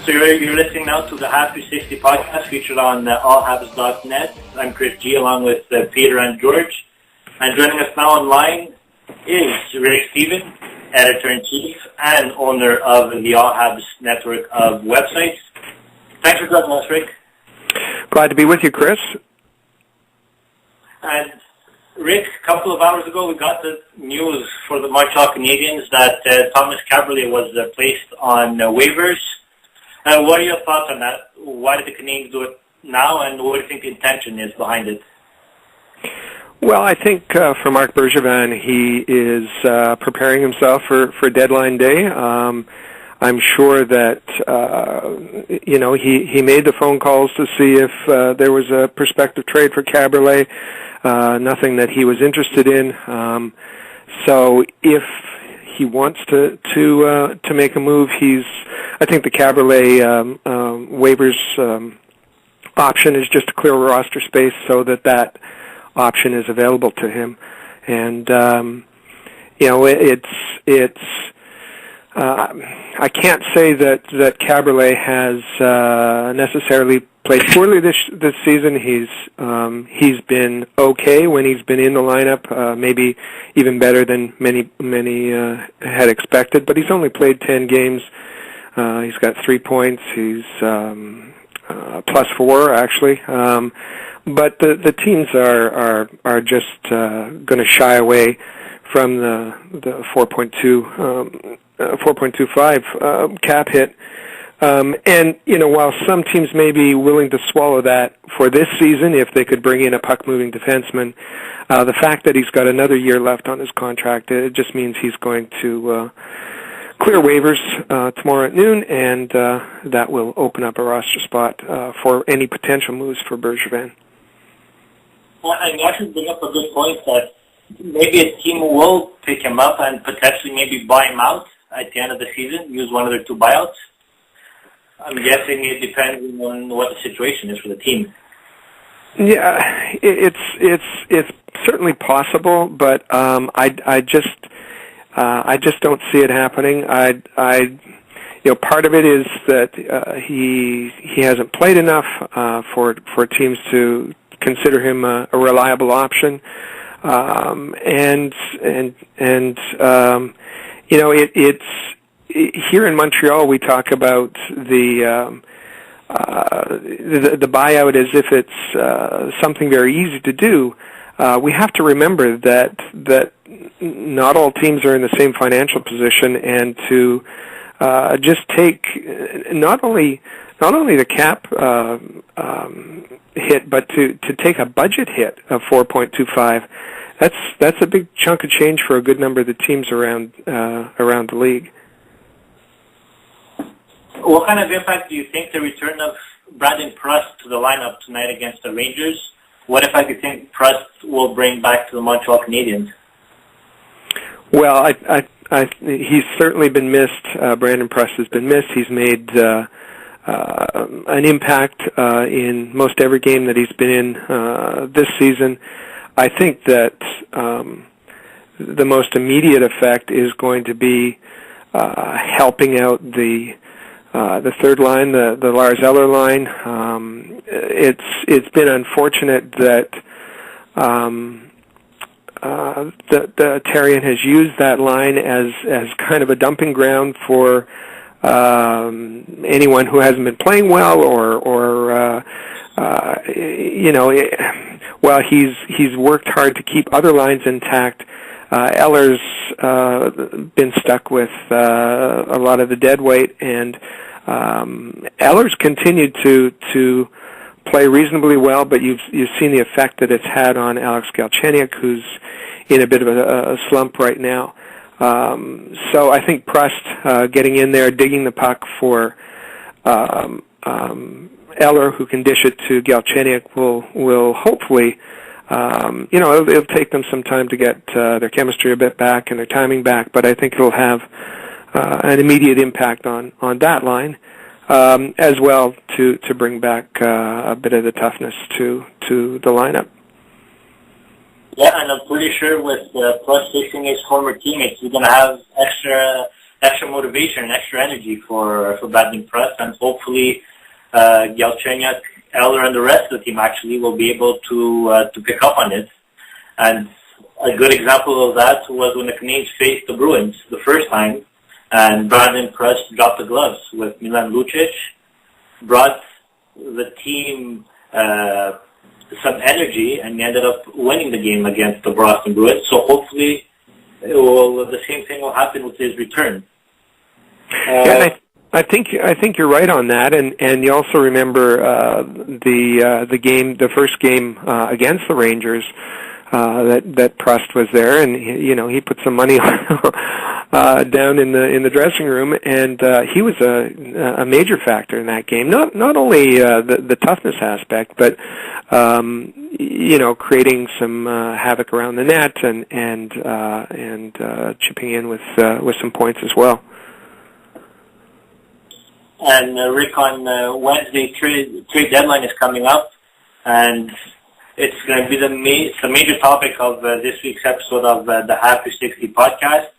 So you're listening now to the Habs360 podcast featured on allhabs.net. I'm Chris G along with Peter and George. And joining us now online is Rick Stephen, Editor-in-Chief and owner of the All Habs network of websites. Thanks for joining us, Rick. Glad to be with you, Chris. And Rick, a couple of hours ago we got the news for the Montreal Canadiens that Tomas Kaberle was placed on waivers. What are your thoughts on that? Why did the Canadiens do it now, and what do you think the intention is behind it? Well, I think for Marc Bergevin, he is preparing himself for deadline day. I'm sure that he made the phone calls to see if there was a prospective trade for Kaberle. Nothing that he was interested in. So if he wants to make a move, I think the Kaberle waivers option is just to clear roster space so that option is available to him. And I can't say that Kaberle has necessarily played poorly this season. He's been okay when he's been in the lineup, maybe even better than many had expected. But he's only played 10 games. He's got 3 points. He's +4 actually. But the teams are just going to shy away from the 4.25 cap hit. And while some teams may be willing to swallow that for this season, if they could bring in a puck-moving defenseman, the fact that he's got another year left on his contract, it just means he's going to clear waivers tomorrow at noon, and that will open up a roster spot for any potential moves for Bergevin. Well, and you actually bring up a good point that maybe a team will pick him up and potentially maybe buy him out at the end of the season, use one of their 2 buyouts. I'm guessing it depends on what the situation is for the team. Yeah, it's certainly possible, but I just don't see it happening. Part of it is that he hasn't played enough for teams to consider him a reliable option, it's here in Montreal we talk about the buyout as if it's something very easy to do. We have to remember that not all teams are in the same financial position, and to just take not only the cap hit, but to take a budget hit of 4.25, that's a big chunk of change for a good number of the teams around the league. What kind of impact do you think the return of Brandon Prust to the lineup tonight against the Rangers? What impact do you think Prust will bring back to the Montreal Canadiens? Well, he's certainly been missed. Brandon Prust has been missed. He's made an impact in most every game that he's been in this season. I think that the most immediate effect is going to be helping out the third line, the Lars Eller line. It's been unfortunate that the Terrien has used that line as kind of a dumping ground for anyone who hasn't been playing well, while he's worked hard to keep other lines intact. Eller's been stuck with a lot of the dead weight, and Eller's continued to play reasonably well, but you've seen the effect that it's had on Alex Galchenyuk, who's in a bit of a slump right now. So I think Prust getting in there, digging the puck for Eller, who can dish it to Galchenyuk, will hopefully, it'll take them some time to get their chemistry a bit back and their timing back, but I think it'll have an immediate impact on that line, as well to bring back a bit of the toughness to the lineup. Yeah, and I'm pretty sure with Prust facing his former teammates, he's going to have extra motivation and extra energy for Brandon Prust, and hopefully Galchenyuk, Eller, and the rest of the team actually will be able to pick up on it. And a good example of that was when the Canadiens faced the Bruins the first time, and Brandon Prust dropped the gloves with Milan Lucic, brought the team some energy, and ended up winning the game against the Boston Bruins. So hopefully the same thing will happen with his return. I think you're right on that, and you also remember the first game against the Rangers that Prust was there, and he put some money down in the dressing room, and he was a major factor in that game. Not only the toughness aspect, but creating some havoc around the net and chipping in with some points as well. And Rick, on Wednesday, trade deadline is coming up, and it's going to be the major topic of this week's episode of the Habs360 podcast.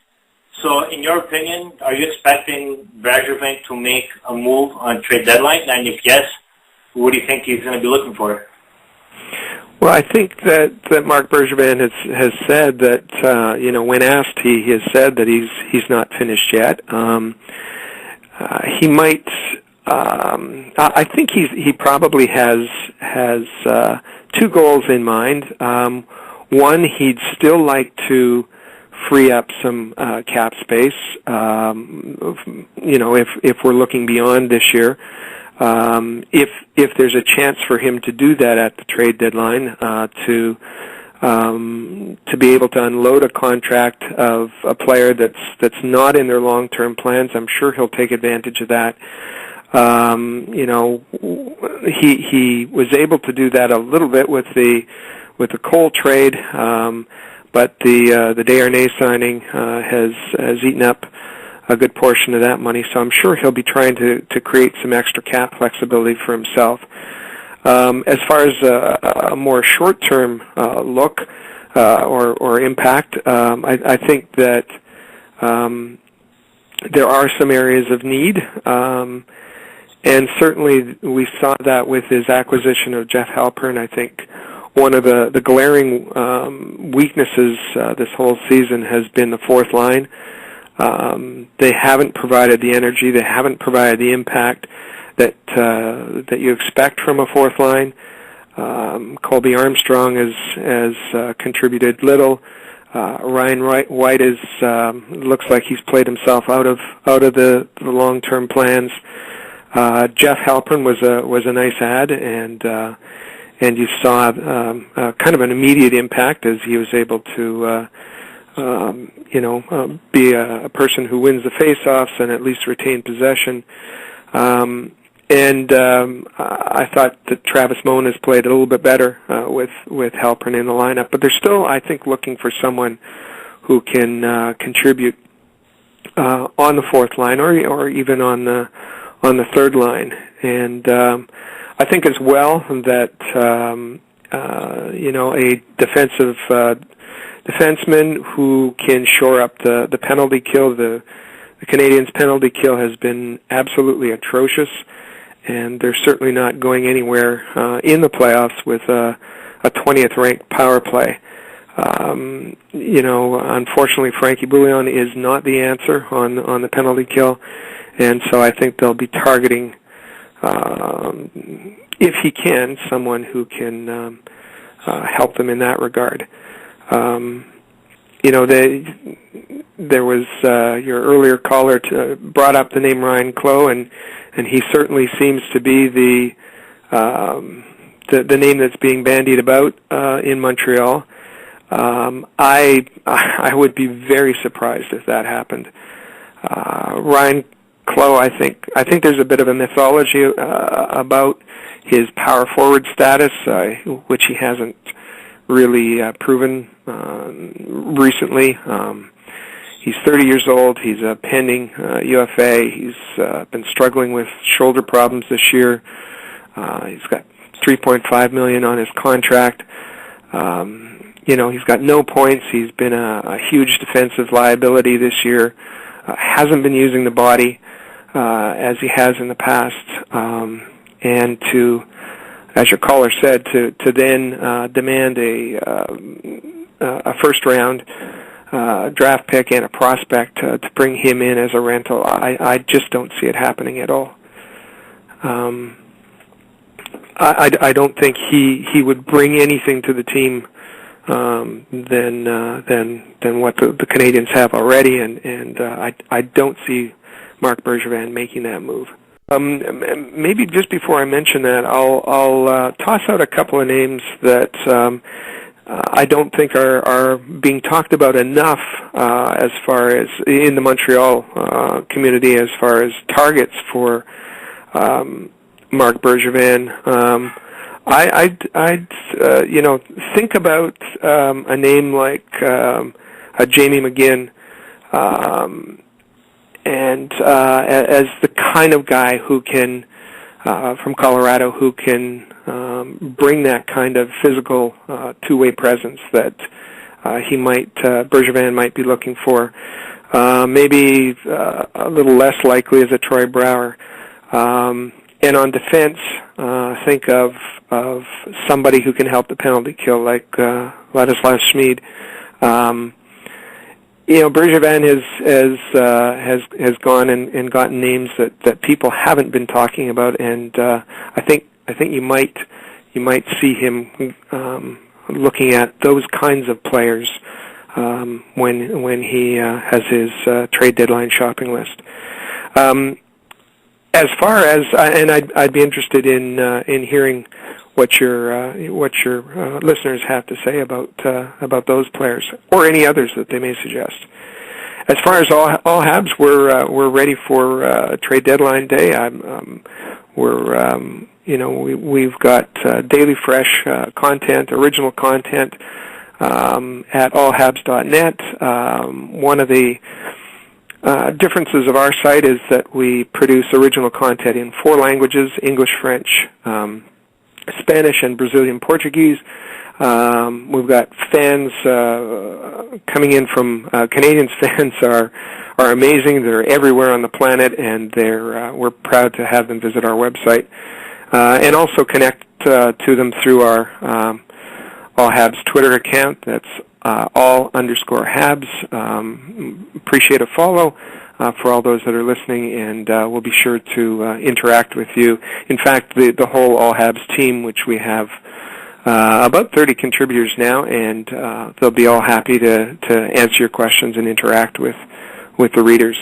So, in your opinion, are you expecting Bergevin to make a move on trade deadline? And if yes, what do you think he's going to be looking for? Well, I think that Marc Bergevin has said that when asked, he has said that he's not finished yet. He might. I think he probably has two goals in mind. One, he'd still like to free up some cap space. If we're looking beyond this year, if there's a chance for him to do that at the trade deadline, to be able to unload a contract of a player that's not in their long-term plans, I'm sure he'll take advantage of that. He was able to do that a little bit with the Cole trade, but the Desharnais signing has eaten up a good portion of that money. So I'm sure he'll be trying to create some extra cap flexibility for himself. As far as a more short-term look or impact, I think that there are some areas of need, and certainly we saw that with his acquisition of Jeff Halpern. I think one of the glaring weaknesses this whole season has been the fourth line. They haven't provided the energy, they haven't provided the impact that you expect from a fourth line. Colby Armstrong has contributed little. Ryan White looks like he's played himself out of the long-term plans. Jeff Halpern was a nice add, and you saw kind of an immediate impact as he was able to be a person who wins the face-offs and at least retain possession. I thought that Travis Moen has played a little bit better with Halpern in the lineup, but they're still, I think, looking for someone who can contribute on the fourth line or even on the third line. And I think as well that a defensive defenseman who can shore up the penalty kill. The Canadiens' penalty kill has been absolutely atrocious, and they're certainly not going anywhere in the playoffs with a 20th ranked power play. Unfortunately, Frankie Bouillon is not the answer on the penalty kill, and so I think they'll be targeting, if he can, someone who can help them in that regard. There was your earlier caller brought up the name Ryan Clough, and he certainly seems to be the name that's being bandied about in Montreal. I would be very surprised if that happened. Ryan Clough, I think there's a bit of a mythology about his power forward status, which he hasn't really proven recently. He's 30 years old. He's a pending UFA. He's been struggling with shoulder problems this year. He's got $3.5 million on his contract. He's got no points. He's been a huge defensive liability this year. hasn't been using the body as he has in the past, and to, as your caller said, to then demand a first-round draft pick and a prospect to bring him in as a rental, I just don't see it happening at all. I don't think he would bring anything to the team than what the Canadiens have already, and I don't see Marc Bergevin making that move. Maybe just before I mention that, I'll toss out a couple of names that I don't think are being talked about enough as far as in the Montreal community as far as targets for Marc Bergevin. I'd think about a name like Jamie McGinn, and as the kind of guy who can from Colorado who can bring that kind of physical two-way presence that Bergevin might be looking for. Maybe a little less likely is a Troy Brouwer. And on defense, think of somebody who can help the penalty kill, like Ladislav Schmid. Bergevin has gone and gotten names that people haven't been talking about, and I think you might see him looking at those kinds of players when he has his trade deadline shopping list. As far as, and I'd be interested in hearing what your listeners have to say about those players or any others that they may suggest. As far as all Habs, we're ready for trade deadline day. We've got daily fresh content, original content at allhabs.net. One of the differences of our site is that we produce original content in 4 languages: English, French, Spanish, and Brazilian Portuguese. We've got fans coming in from Canadiens. Fans are amazing. They're everywhere on the planet, and we're proud to have them visit our website and also connect to them through our All Habs Twitter account. That's all_Habs. Appreciate a follow for all those that are listening, and we'll be sure to interact with you. In fact, the whole All Habs team, which we have about 30 contributors now, and they'll be all happy to answer your questions and interact with the readers.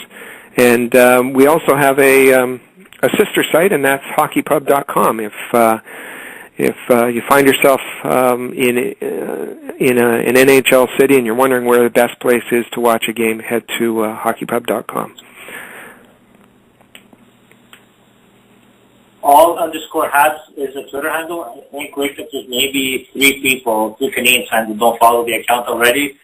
And we also have a sister site, and that's hockeypub.com. If you find yourself in an NHL city and you're wondering where the best place is to watch a game, head to hockeypub.com. All_Habs is a Twitter handle. I think there's maybe 3 Canadian fans who don't follow the account already.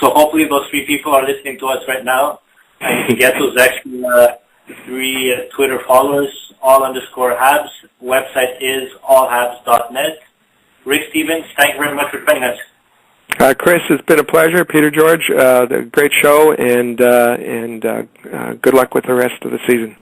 So hopefully those 3 people are listening to us right now, and you can get those extra 3 Twitter followers. All_Habs. Website is allhabs.net. Rick Stevens, thank you very much for joining us. Chris, it's been a pleasure. Peter George, great show, and good luck with the rest of the season.